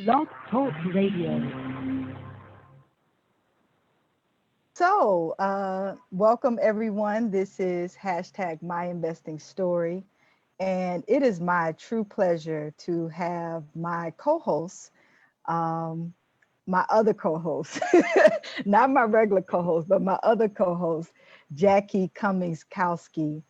Blog Talk Radio. Welcome everyone. This is hashtag My Investing Story. And it is my true pleasure to have my co-host, my other co-host, not my regular co-host, but my other co-host, Jackie Cummings-Kowski.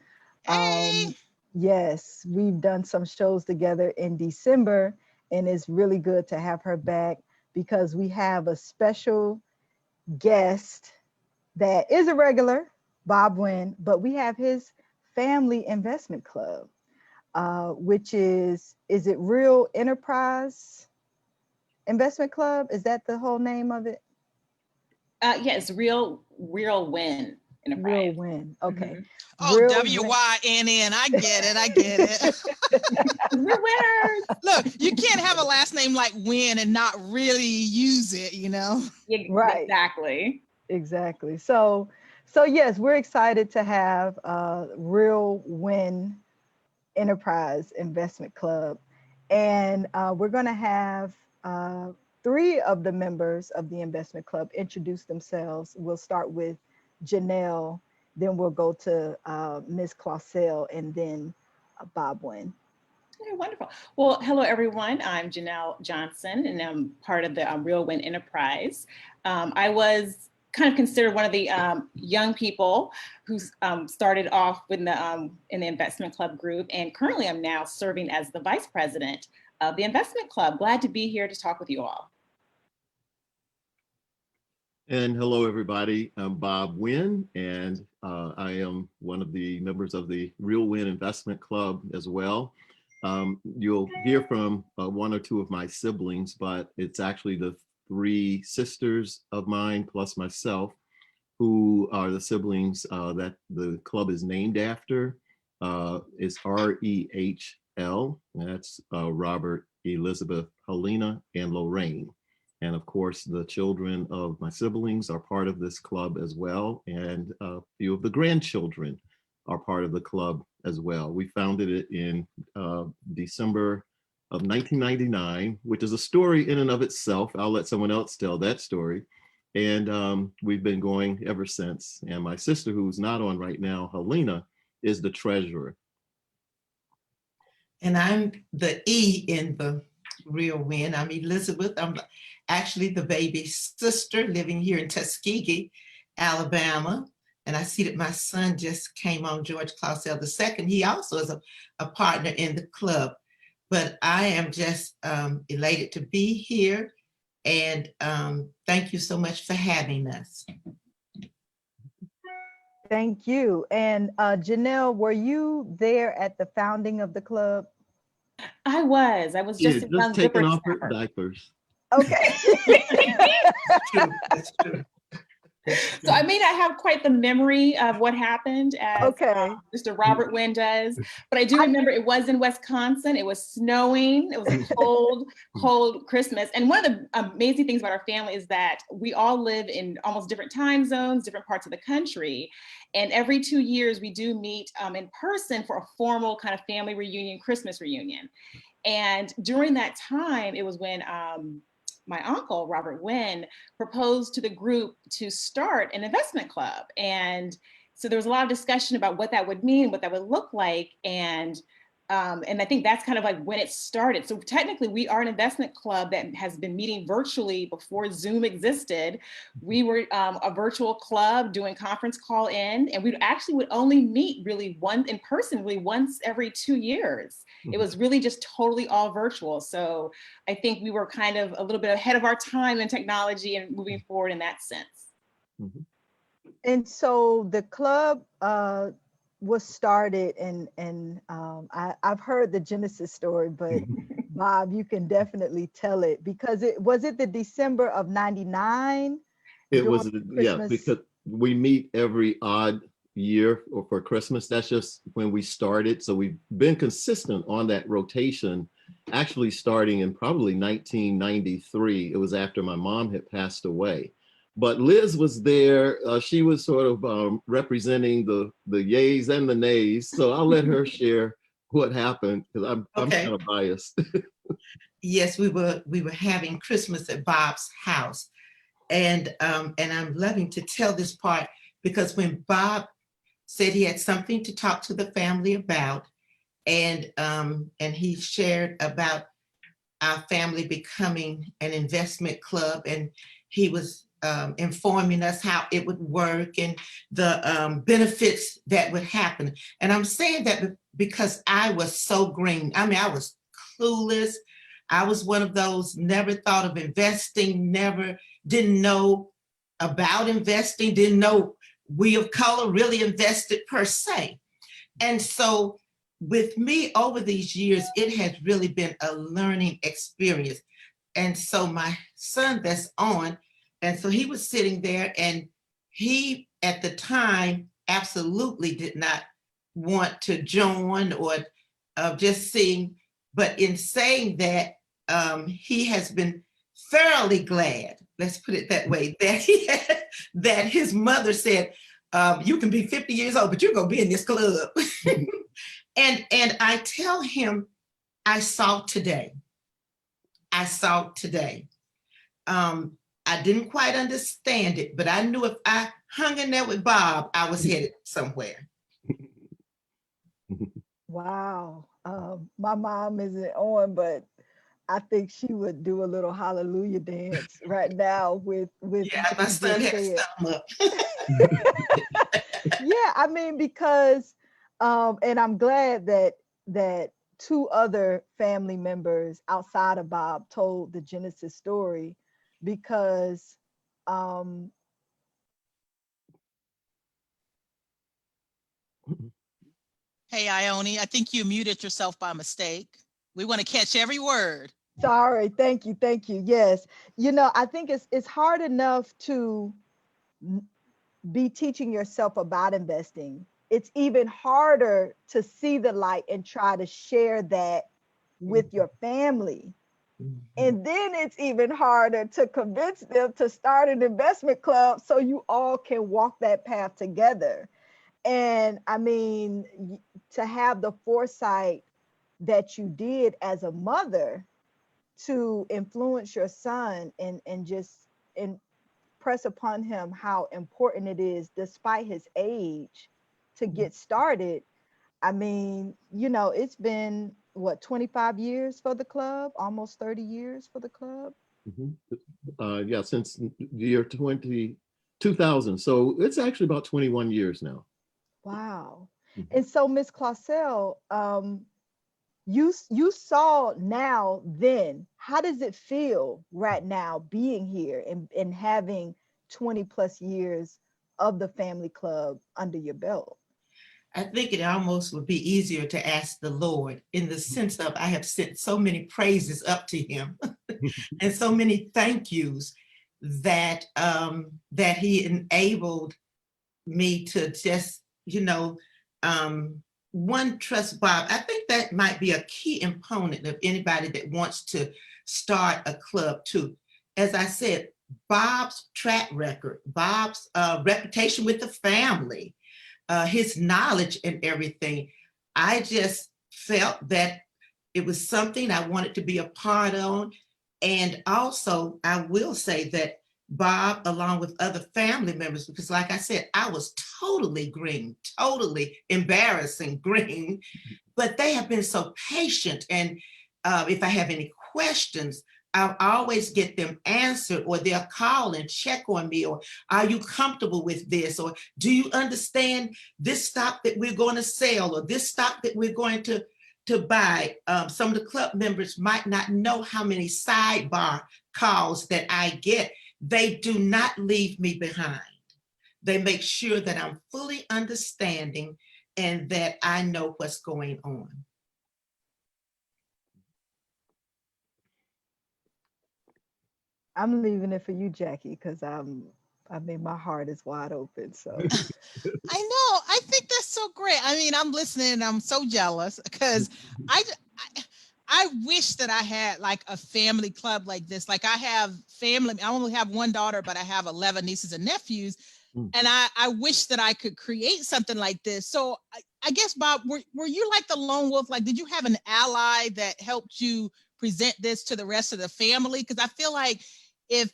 Hey. Yes, we've done some shows together in December, and it's really good to have her back because we have a special guest that is a regular, Bob Wynn, but we have his family investment club, which is it Real Enterprise Investment Club? Is that the whole name of it? Yes, REHL Wynn Enterprise. REHL Wynn, okay. Oh, Real WYNN. I get it. We're winners. Look, you can't have a last name like Wynn and not really use it, you know? Yeah, Right. Exactly. So yes, we're excited to have REHL Wynn Enterprise Investment Club, and we're going to have three of the members of the investment club introduce themselves. We'll start with Janelle, then we'll go to Ms. Clausel, and then Bob Wynn. Okay, wonderful. Well, hello everyone. I'm Janelle Johnson, and I'm part of the REHL Wynn Enterprise. I was kind of considered one of the young people who started off in the investment club group, and currently I'm now serving as the vice president of the investment club. Glad to be here to talk with you all. And hello, everybody. I'm Bob Wynn, and I am one of the members of the REHL Wynn Investment Club as well. You'll hear from one or two of my siblings, but it's actually the three sisters of mine plus myself who are the siblings that the club is named after. It's REHL, and that's Robert, Elizabeth, Helena, and Lorraine. And of course, the children of my siblings are part of this club as well. And a few of the grandchildren are part of the club as well. We founded it in December of 1999, which is a story in and of itself. I'll let someone else tell that story. And we've been going ever since. And my sister, who's not on right now, Helena, is the treasurer. And I'm the E in the REHL Wynn. I'm Elizabeth. I'm actually the baby sister living here in Tuskegee, Alabama. And I see that my son just came on, George Clausel II. He also is a partner in the club. But I am just elated to be here. And thank you so much for having us. Thank you. And Janelle, were you there at the founding of the club? I was just a young taking off her whippersnapper. diapers. Okay. That's true. So I may not have quite the memory of what happened as Mr. Robert Wynn does, but I do remember it was in Wisconsin. It was snowing. It was a cold Christmas. And one of the amazing things about our family is that we all live in almost different time zones, different parts of the country. And every 2 years we do meet in person for a formal kind of family reunion, Christmas reunion. And during that time, it was when my uncle, Robert Wynn, proposed to the group to start an investment club. And so there was a lot of discussion about what that would mean, what that would look like. And I think that's kind of like when it started. So technically we are an investment club that has been meeting virtually before Zoom existed. We were a virtual club doing conference call in, and we actually would only meet really in person once every 2 years. It was really just totally all virtual. So I think we were kind of a little bit ahead of our time in technology and moving forward in that sense. Mm-hmm. And so the club was started, and I've heard the Genesis story, but Bob, you can definitely tell it, because it was the December of '99. It was, yeah, because we meet every odd year or for Christmas. That's just when we started. So we've been consistent on that rotation, actually starting in probably 1993. It was after my mom had passed away. But Liz was there. She was sort of representing the yays and the nays. So I'll let her share what happened, because I'm kind of biased. yes, we were having Christmas at Bob's house. And I'm loving to tell this part because when Bob said he had something to talk to the family about, and he shared about our family becoming an investment club, and he was informing us how it would work and the benefits that would happen. And I'm saying that because I was so green. I mean, I was clueless. I was one of those, never thought of investing, didn't know about investing, didn't know we of color really invested per se. And so with me over these years, it has really been a learning experience. And so my son that's on, and so he was sitting there, and he at the time absolutely did not want to join or just seeing, but in saying that, he has been thoroughly glad, let's put it that way, that his mother said, you can be 50 years old, but you're going to be in this club. And I tell him, I saw today. I didn't quite understand it, but I knew if I hung in there with Bob, I was headed somewhere. Wow. My mom isn't on, but I think she would do a little hallelujah dance right now with Yeah, my son had to sum up. Yeah, I mean, because and I'm glad that two other family members outside of Bob told the Genesis story, because Hey, Ionnie, I think you muted yourself by mistake. We want to catch every word. Sorry, thank you. Yes, I think it's hard enough to be teaching yourself about investing. It's even harder to see the light and try to share that with your family. And then it's even harder to convince them to start an investment club so you all can walk that path together. And I mean, to have the foresight that you did as a mother to influence your son and just impress upon him how important it is, despite his age, to get started. I mean, it's been what, 25 years for the club, almost 30 years for the club. Yeah, since the year 2000. So it's actually about 21 years now. Wow. And so, Ms. Clausell, you saw now then, how does it feel right now being here and having 20 plus years of the family club under your belt? I think it almost would be easier to ask the Lord, in the sense of I have sent so many praises up to him and so many thank yous that that he enabled me to just, one, trust Bob. I think that might be a key component of anybody that wants to start a club too. As I said, Bob's track record, Bob's reputation with the family, his knowledge and everything. I just felt that it was something I wanted to be a part of. And also, I will say that Bob, along with other family members, because like I said, I was totally green, totally embarrassing green, but they have been so patient. And if I have any questions, I'll always get them answered, or they'll call and check on me, or are you comfortable with this? Or do you understand this stock that we're going to sell, or this stock that we're going to buy? Some of the club members might not know how many sidebar calls that I get. They do not leave me behind. They make sure that I'm fully understanding and that I know what's going on. I'm leaving it for you, Jackie, because my heart is wide open. So I know. I think that's so great. I mean, I'm listening and I'm so jealous because I wish that I had like a family club like this. Like I have family. I only have one daughter, but I have 11 nieces and nephews. And I wish that I could create something like this. So I guess, Bob, were you like the lone wolf? Like, did you have an ally that helped you present this to the rest of the family? Because I feel like if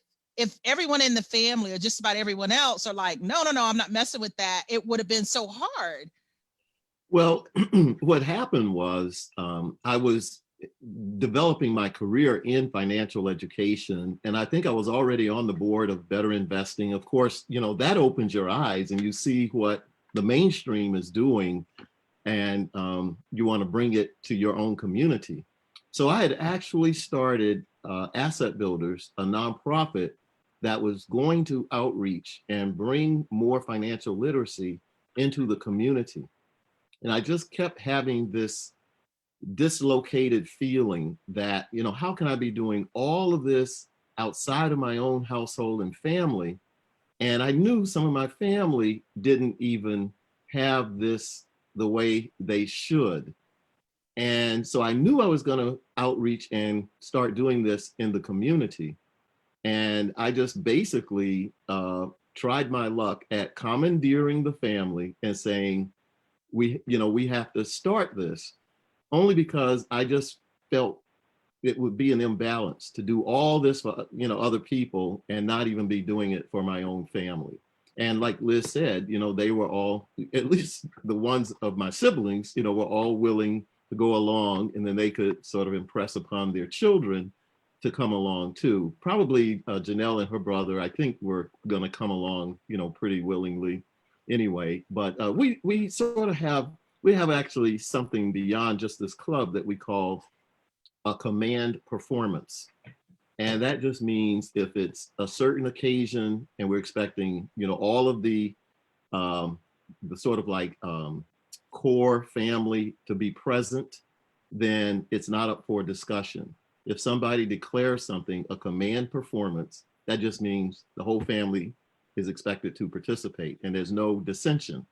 everyone in the family or just about everyone else are like, no, I'm not messing with that, it would have been so hard. Well, what happened was I was developing my career in financial education, and I think I was already on the board of Better Investing. Of course, that opens your eyes and you see what the mainstream is doing, and you want to bring it to your own community. So I had actually started Asset Builders, a nonprofit that was going to outreach and bring more financial literacy into the community. And I just kept having this dislocated feeling that, how can I be doing all of this outside of my own household and family? And I knew some of my family didn't even have this the way they should. And so I knew I was going to outreach and start doing this in the community. And I just basically tried my luck at commandeering the family and saying, we have to start this, only because I just felt it would be an imbalance to do all this for, other people and not even be doing it for my own family. And like Liz said, they were all, at least the ones of my siblings, were all willing to go along, and then they could sort of impress upon their children to come along too. Probably Janelle and her brother, I think, were going to come along, pretty willingly anyway. But we sort of have actually something beyond just this club that we call a command performance. And that just means if it's a certain occasion and we're expecting, all of the sort of like core family to be present, then it's not up for discussion. If somebody declares something a command performance, that just means the whole family is expected to participate and there's no dissension.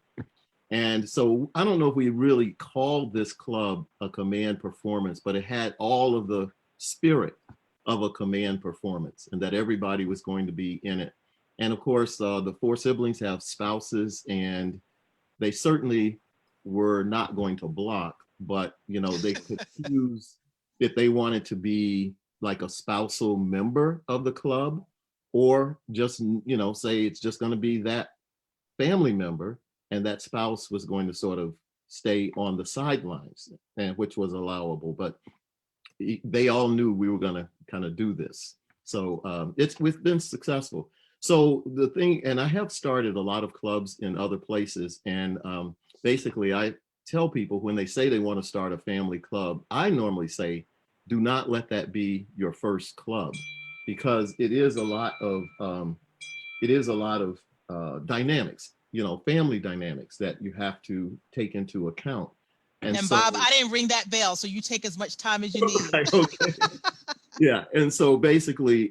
And so I don't know if we really called this club a command performance, but it had all of the spirit of a command performance, and that everybody was going to be in it. And of course, the four siblings have spouses, and they certainly were not going to block, but they could choose if they wanted to be like a spousal member of the club, or just say it's just going to be that family member, and that spouse was going to sort of stay on the sidelines, and which was allowable. But they all knew we were going to kind of do this. So we've been successful. So the thing, and I have started a lot of clubs in other places, and basically I tell people when they say they want to start a family club, I normally say, do not let that be your first club, because it is a lot of dynamics, family dynamics that you have to take into account. And so, Bob, I didn't ring that bell, so you take as much time as you need. Okay. Yeah, and so basically,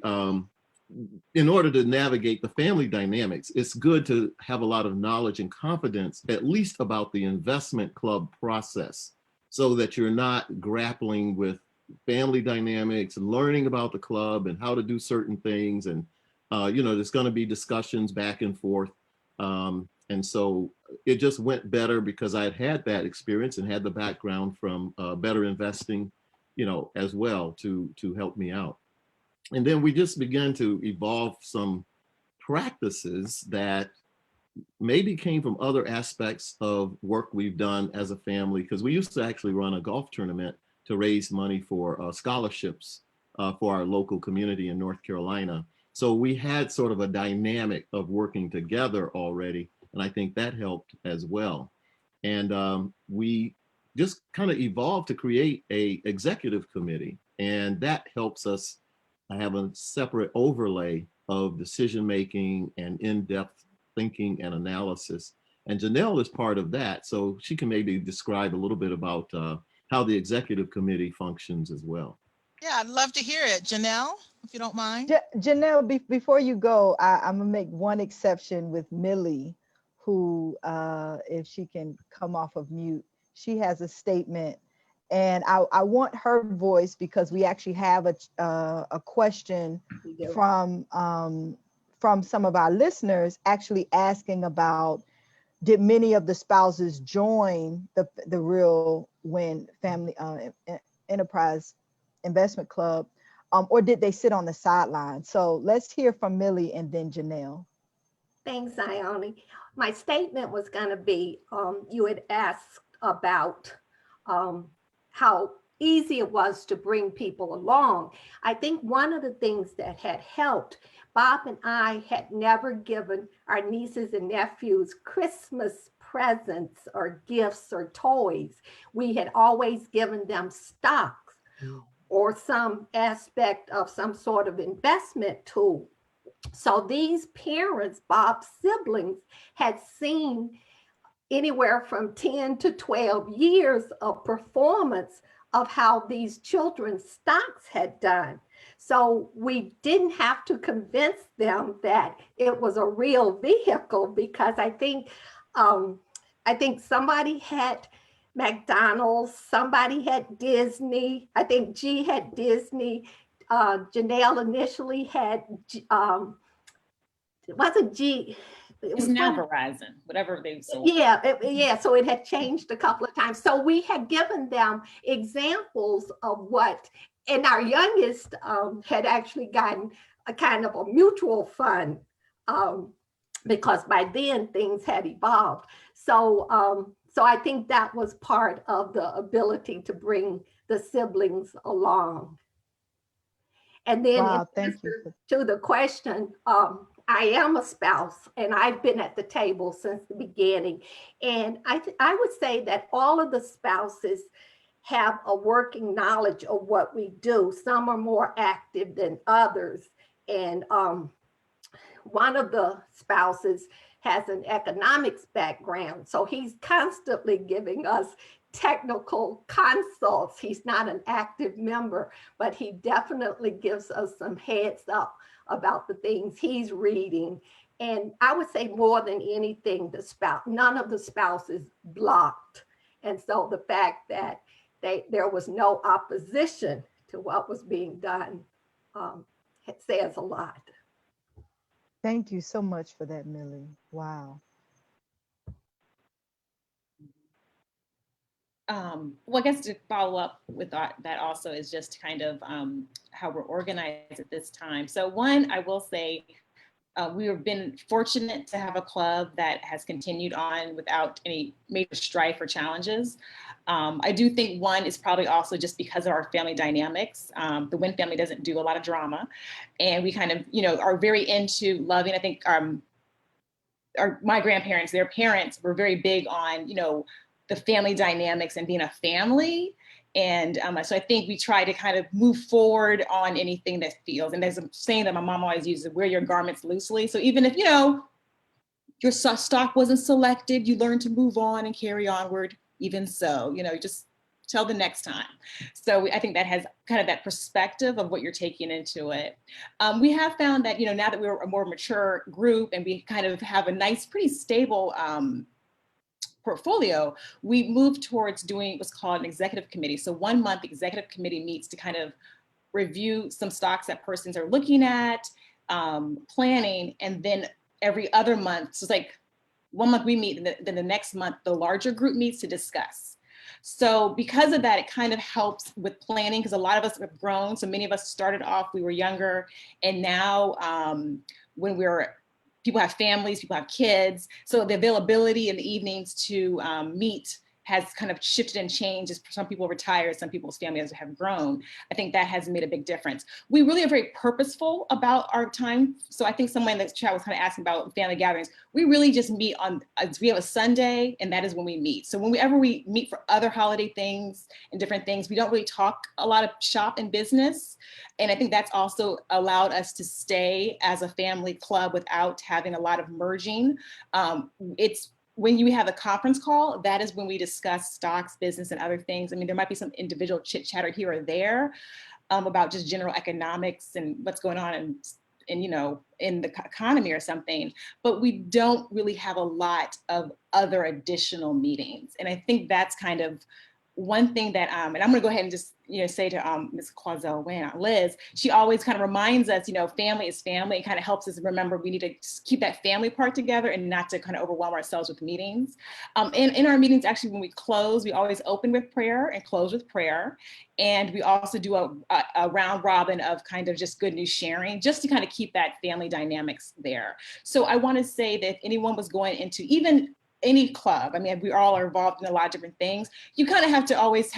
in order to navigate the family dynamics, it's good to have a lot of knowledge and confidence, at least about the investment club process, so that you're not grappling with family dynamics and learning about the club and how to do certain things. And, there's going to be discussions back and forth. And so it just went better because I had that experience and had the background from Better Investing, as well to help me out. And then we just began to evolve some practices that maybe came from other aspects of work we've done as a family, because we used to actually run a golf tournament to raise money for scholarships for our local community in North Carolina. So we had sort of a dynamic of working together already, and I think that helped as well. And we just kind of evolved to create a executive committee, and that helps us have a separate overlay of decision-making and in-depth thinking and analysis. And Janelle is part of that, so she can maybe describe a little bit about how the executive committee functions as well. Yeah, I'd love to hear it. Janelle, if you don't mind. Janelle, before you go, I'm gonna make one exception with Millie, who, if she can come off of mute, she has a statement. And I want her voice because we actually have a question from some of our listeners actually asking about, did many of the spouses join the REHL Wynn Family Enterprise investment club, or did they sit on the sideline? So let's hear from Millie and then Janelle. Thanks, Ionnie. My statement was going to be, you had asked about how easy it was to bring people along. I think one of the things that had helped, Bob and I had never given our nieces and nephews Christmas presents or gifts or toys. We had always given them stocks or some aspect of some sort of investment tool. So these parents, Bob's siblings, had seen anywhere from 10 to 12 years of performance of how these children's stocks had done. So we didn't have to convince them that it was a real vehicle, because I think somebody had McDonald's, somebody had Disney. I think G had Disney. Janelle initially had, it wasn't G. It was now Verizon, whatever they sold. Yeah, so it had changed a couple of times. So we had given them examples of what, and our youngest had actually gotten a kind of a mutual fund, because by then things had evolved. So I think that was part of the ability to bring the siblings along. And then to the question, I am a spouse and I've been at the table since the beginning. And I would say that all of the spouses have a working knowledge of what we do. Some are more active than others. And one of the spouses has an economics background. So he's constantly giving us technical consults. He's not an active member, but he definitely gives us some heads up about the things he's reading. And I would say more than anything, none of the spouses blocked. And so the fact that there was no opposition to what was being done says a lot. Thank you so much for that, Millie. Wow. Well, I guess to follow up with that also is just kind of how we're organized at this time. So one, I will say, we have been fortunate to have a club that has continued on without any major strife or challenges. I do think one is probably also just because of our family dynamics. The Wynn family doesn't do a lot of drama, and we kind of, are very into loving. I think my grandparents, their parents were very big on, the family dynamics and being a family. And so I think we try to kind of move forward on anything that feels, and there's a saying that my mom always uses, wear your garments loosely. So even if, your stock wasn't selected, you learn to move on and carry onward. Even so, just till the next time. So I think that has kind of that perspective of what you're taking into it. We have found that, now that we're a more mature group and we kind of have a nice, pretty stable portfolio, we moved towards doing what's called an executive committee. So 1 month, the executive committee meets to kind of review some stocks that persons are looking at, planning, and then every other month, so it's like 1 month we meet, and then the next month, the larger group meets to discuss. So because of that, it kind of helps with planning, because a lot of us have grown. So many of us started off, we were younger, and now when people have families, people have kids. So the availability in the evenings to meet has kind of shifted and changed as some people retire, some people's families have grown. I think that has made a big difference. We really are very purposeful about our time. So I think someone in the chat was kind of asking about family gatherings. We really just meet we have a Sunday, and that is when we meet. So whenever we meet for other holiday things and different things, we don't really talk a lot of shop and business. And I think that's also allowed us to stay as a family club without having a lot of merging. It's when you have a conference call, that is when we discuss stocks, business, and other things. I mean, there might be some individual chit chatter here or there about just general economics and what's going on in the economy or something, but we don't really have a lot of other additional meetings. And I think that's kind of one thing that, and I'm gonna go ahead and just say to Ms. Clausel Wynn, Liz, she always kind of reminds us, family is family. It kind of helps us remember we need to keep that family part together and not to kind of overwhelm ourselves with meetings. In our meetings, actually, when we close, we always open with prayer and close with prayer. And we also do a round robin of kind of just good news sharing, just to kind of keep that family dynamics there. So I want to say that if anyone was going into even any club, I mean, we all are involved in a lot of different things. You kind of have to always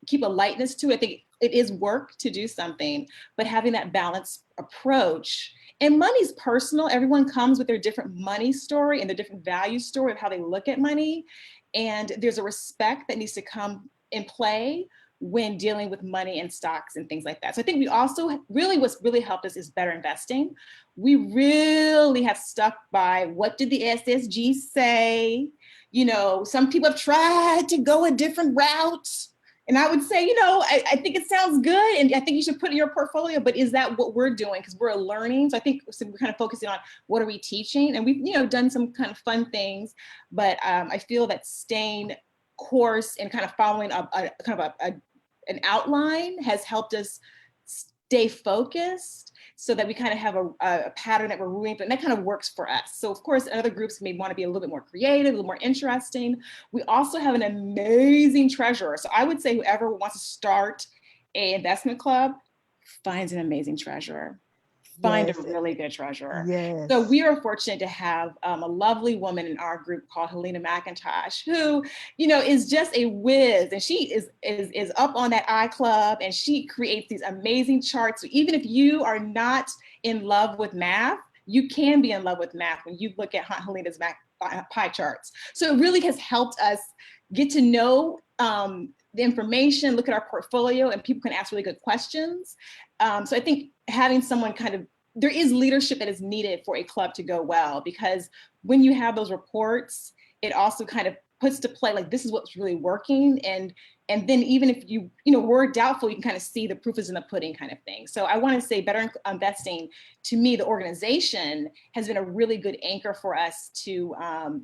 keep a lightness to it. I think it is work to do something, but having that balanced approach. And money's personal. Everyone comes with their different money story and their different value story of how they look at money. And there's a respect that needs to come in play when dealing with money and stocks and things like that. So I think we also what's really helped us is better investing. We really have stuck by what did the SSG say? Some people have tried to go a different route. And I would say, I think it sounds good and I think you should put it in your portfolio, but is that what we're doing? Because we're learning. So I think we're kind of focusing on what are we teaching? And we've, done some kind of fun things, but I feel that staying course and kind of following an outline has helped us stay focused so that we kind of have a pattern that we're rooting for, and that kind of works for us. So of course, other groups may want to be a little bit more creative, a little more interesting. We also have an amazing treasurer. So I would say whoever wants to start an investment club finds an amazing treasurer. Find a really good treasurer. Yes. So we are fortunate to have a lovely woman in our group called Helena McIntosh, who, is just a whiz, and she is up on that iClub, and she creates these amazing charts. So even if you are not in love with math, you can be in love with math when you look at Helena's pie charts. So it really has helped us get to know the information, look at our portfolio, and people can ask really good questions. So I think having someone there is leadership that is needed for a club to go well, because when you have those reports, it also kind of puts to play, like, this is what's really working. And then even if we're doubtful, you can kind of see the proof is in the pudding kind of thing. So I want to say Better Investing, to me, the organization has been a really good anchor for us to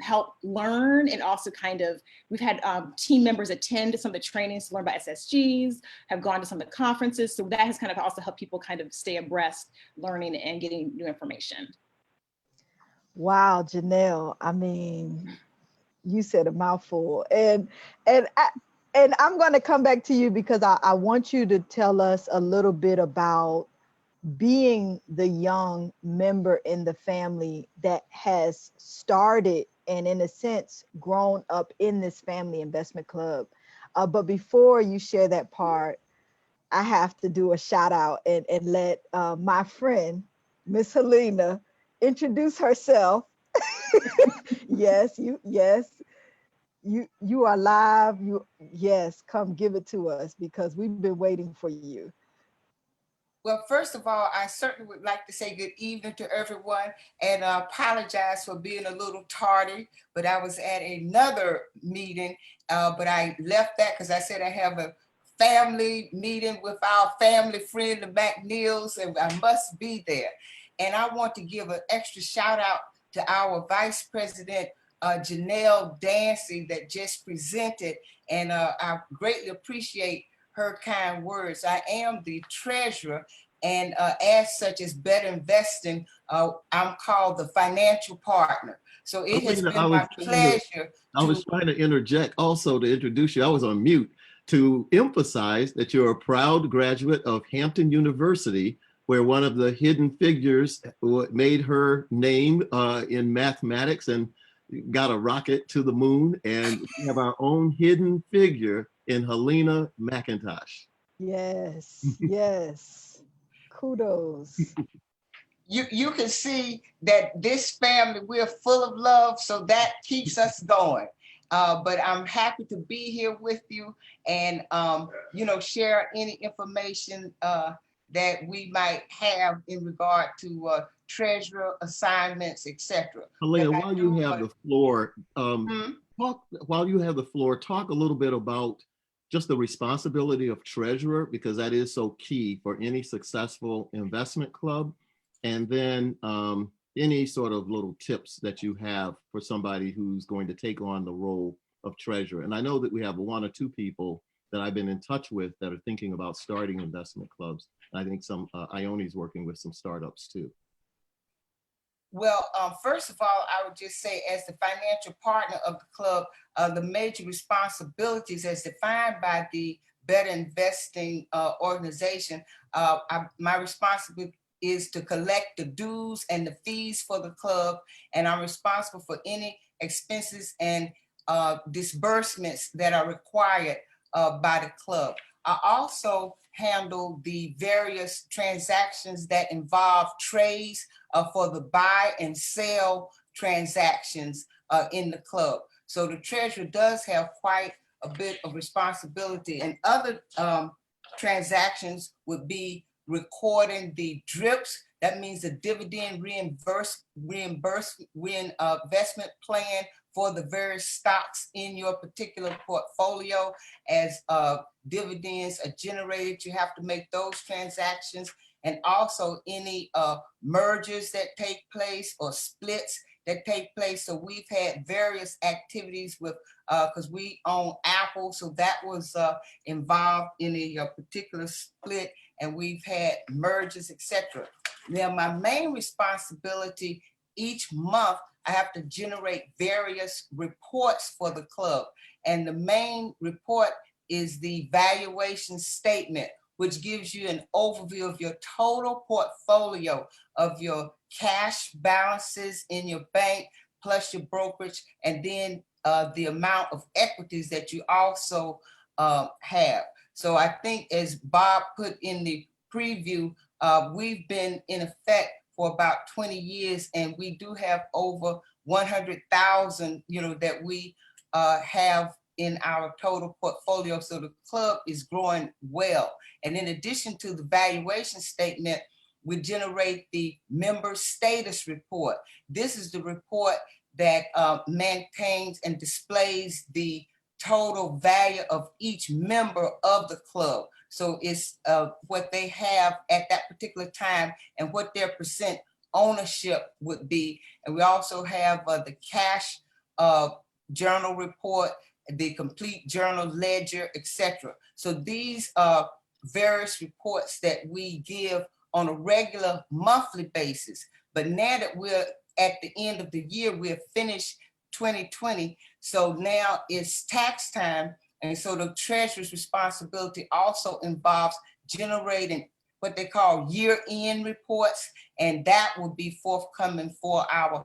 help learn. And also we've had team members attend to some of the trainings to learn about SSGs, have gone to some of the conferences. So that has kind of also helped people kind of stay abreast, learning and getting new information. Wow, Janelle. I mean, you said a mouthful, and I'm going to come back to you because I want you to tell us a little bit about being the young member in the family that has started and, in a sense, grown up in this family investment club. But before you share that part, I have to do a shout out and let my friend, Miss Helena, introduce herself. Yes, you are live. Come give it to us because we've been waiting for you. Well, first of all, I certainly would like to say good evening to everyone and apologize for being a little tardy, but I was at another meeting, but I left that because I said I have a family meeting with our family friend, the McNeills, and I must be there. And I want to give an extra shout out to our Vice President, Janelle Dancy, that just presented, and I greatly appreciate her kind words. I am the treasurer, and as such as Better Investing, I'm called the financial partner. So it has been my pleasure. I was trying to interject also to introduce you. I was on mute to emphasize that you're a proud graduate of Hampton University, where one of the hidden figures made her name in mathematics and got a rocket to the moon. And we have our own hidden figure in Helena McIntosh. Yes, yes. Kudos. You can see that this family, we're full of love, so that keeps us going. But I'm happy to be here with you and, share any information that we might have in regard to treasurer assignments, etc. Helena, while you have the floor, talk a little bit about just the responsibility of treasurer, because that is so key for any successful investment club. And then any sort of little tips that you have for somebody who's going to take on the role of treasurer. And I know that we have one or two people that I've been in touch with that are thinking about starting investment clubs. And I think some Ionnie's working with some startups too. Well, first of all, I would just say, as the financial partner of the club, the major responsibilities as defined by the Better Investing organization, my responsibility is to collect the dues and the fees for the club, and I'm responsible for any expenses and disbursements that are required by the club. I also handle the various transactions that involve trades for the buy and sell transactions in the club. So the treasurer does have quite a bit of responsibility, and other transactions would be recording the DRIPs. That means the dividend investment plan for the various stocks in your particular portfolio. As dividends are generated, you have to make those transactions, and also any mergers that take place or splits that take place. So we've had various activities with, because we own Apple, so that was involved in a particular split, and we've had mergers, etc. Now, my main responsibility each month, I have to generate various reports for the club. And the main report is the valuation statement, which gives you an overview of your total portfolio of your cash balances in your bank, plus your brokerage, and then the amount of equities that you also have. So I think, as Bob put in the preview, we've been in effect for about 20 years, and we do have over 100,000, that we have in our total portfolio. So the club is growing well. And in addition to the valuation statement, we generate the member status report. This is the report that maintains and displays the total value of each member of the club. So it's what they have at that particular time and what their percent ownership would be. And we also have the cash journal report, the complete journal ledger, etc. So these are various reports that we give on a regular monthly basis. But now that we're at the end of the year, we're finished 2020. So now it's tax time. And so the treasurer's responsibility also involves generating what they call year-end reports. And that will be forthcoming for our